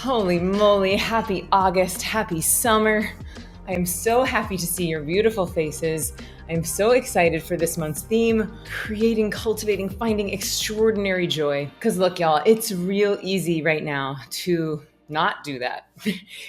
Holy moly, happy August, happy summer. I am so happy to see your beautiful faces. I am so excited for this month's theme, creating, cultivating, finding extraordinary joy. Because look, y'all, it's real easy right now to not do that.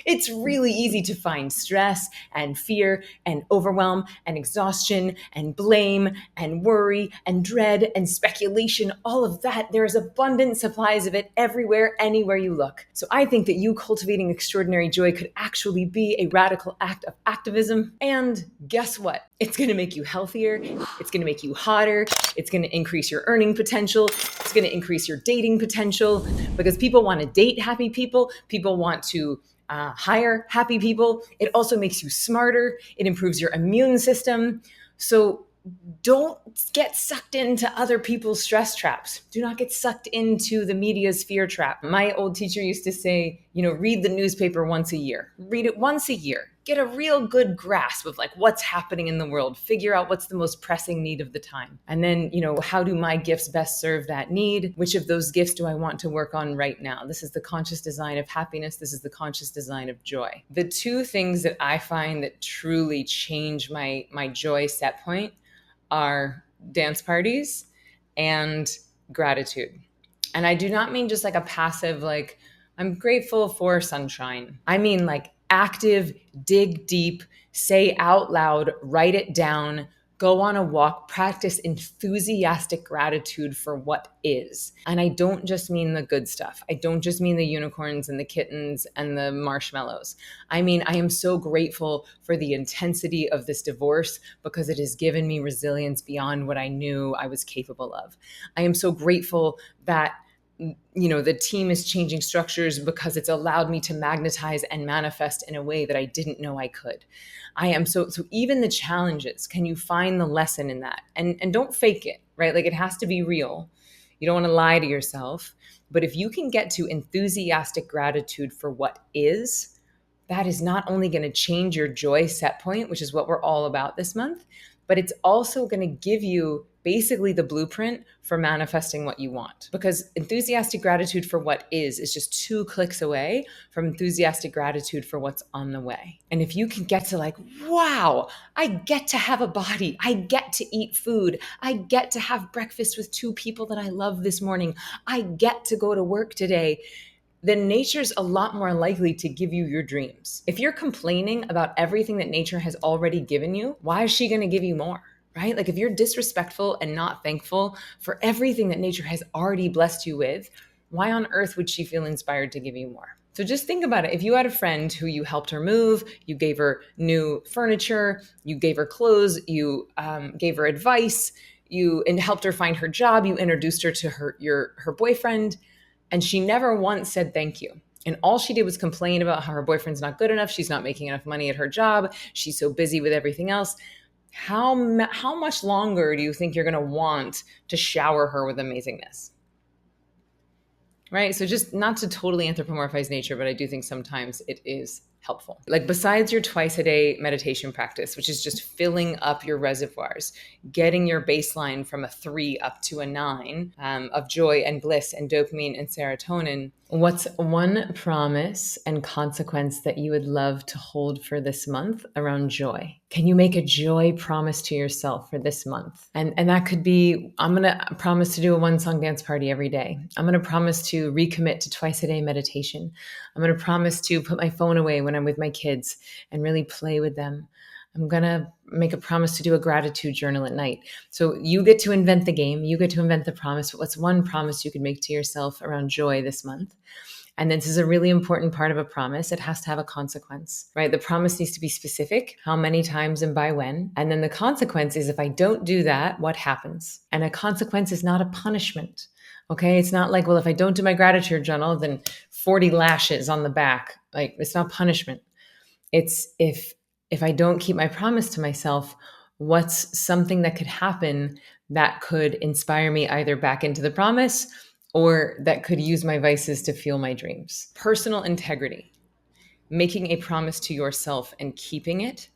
It's really easy to find stress and fear and overwhelm and exhaustion and blame and worry and dread and speculation, all of that. There's abundant supplies of it everywhere, anywhere you look. So I think that you cultivating extraordinary joy could actually be a radical act of activism. And guess what? It's going to make you healthier. It's going to make you hotter. It's going to increase your earning potential. It's going to increase your dating potential because people want to date happy people. People want to hire happy people. It also makes you smarter. It improves your immune system. So don't get sucked into other people's stress traps. Do not get sucked into the media's fear trap. My old teacher used to say, read the newspaper once a year. Read it once a year. Get a real good grasp of what's happening in the world. Figure out what's the most pressing need of the time. And then, how do my gifts best serve that need? Which of those gifts do I want to work on right now? This is the conscious design of happiness. This is the conscious design of joy. The two things that I find that truly change my joy set point are dance parties and gratitude. And I do not mean just a passive, I'm grateful for sunshine. I mean active, dig deep, say out loud, write it down, go on a walk, practice enthusiastic gratitude for what is. And I don't just mean the good stuff. I don't just mean the unicorns and the kittens and the marshmallows. I mean, I am so grateful for the intensity of this divorce because it has given me resilience beyond what I knew I was capable of. I am so grateful that the team is changing structures because it's allowed me to magnetize and manifest in a way that I didn't know I could. I am so even the challenges, can you find the lesson in that? And don't fake it, right? It has to be real. You don't want to lie to yourself. But if you can get to enthusiastic gratitude for what is, that is not only going to change your joy set point, which is what we're all about this month, but it's also going to give you basically the blueprint for manifesting what you want. Because enthusiastic gratitude for what is just 2 clicks away from enthusiastic gratitude for what's on the way. And if you can get to wow, I get to have a body. I get to eat food. I get to have breakfast with 2 people that I love this morning. I get to go to work today. Then nature's a lot more likely to give you your dreams. If you're complaining about everything that nature has already given you, why is she going to give you more? Right? If you're disrespectful and not thankful for everything that nature has already blessed you with, why on earth would she feel inspired to give you more? So just think about it. If you had a friend who you helped her move, you gave her new furniture, you gave her clothes, you gave her advice, and helped her find her job, you introduced her to her boyfriend, and she never once said thank you. And all she did was complain about how her boyfriend's not good enough. She's not making enough money at her job. She's so busy with everything else. How much longer do you think you're going to want to shower her with amazingness? Right? So just not to totally anthropomorphize nature, but I do think sometimes it is helpful. Besides your twice a day meditation practice, which is just filling up your reservoirs, getting your baseline from a 3 up to a 9 of joy and bliss and dopamine and serotonin, what's one promise and consequence that you would love to hold for this month around joy? Can you make a joy promise to yourself for this month? And that could be, I'm going to promise to do a 1-song dance party every day. I'm going to promise to recommit to twice a day meditation. I'm going to promise to put my phone away when I'm with my kids and really play with them. I'm going to make a promise to do a gratitude journal at night. So you get to invent the game. You get to invent the promise. But what's one promise you could make to yourself around joy this month? And this is a really important part of a promise. It has to have a consequence, right? The promise needs to be specific, how many times and by when. And then the consequence is if I don't do that, what happens? And a consequence is not a punishment. Okay. It's not well, if I don't do my gratitude journal, then 40 lashes on the back. It's not punishment. It's if I don't keep my promise to myself, what's something that could happen that could inspire me either back into the promise or that could use my vices to fuel my dreams? Personal integrity, making a promise to yourself and keeping it.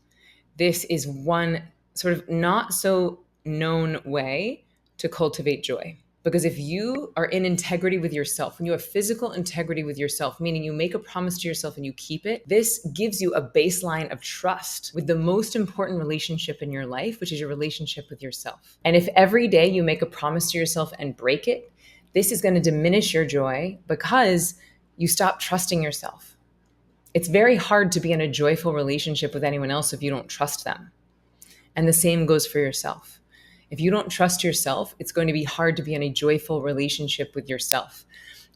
This is one sort of not so known way to cultivate joy. Because if you are in integrity with yourself, when you have physical integrity with yourself, meaning you make a promise to yourself and you keep it, this gives you a baseline of trust with the most important relationship in your life, which is your relationship with yourself. And if every day you make a promise to yourself and break it, this is going to diminish your joy because you stop trusting yourself. It's very hard to be in a joyful relationship with anyone else if you don't trust them. And the same goes for yourself. If you don't trust yourself, it's going to be hard to be in a joyful relationship with yourself.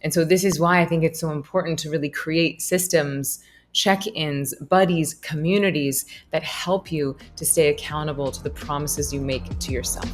And so this is why I think it's so important to really create systems, check-ins, buddies, communities that help you to stay accountable to the promises you make to yourself.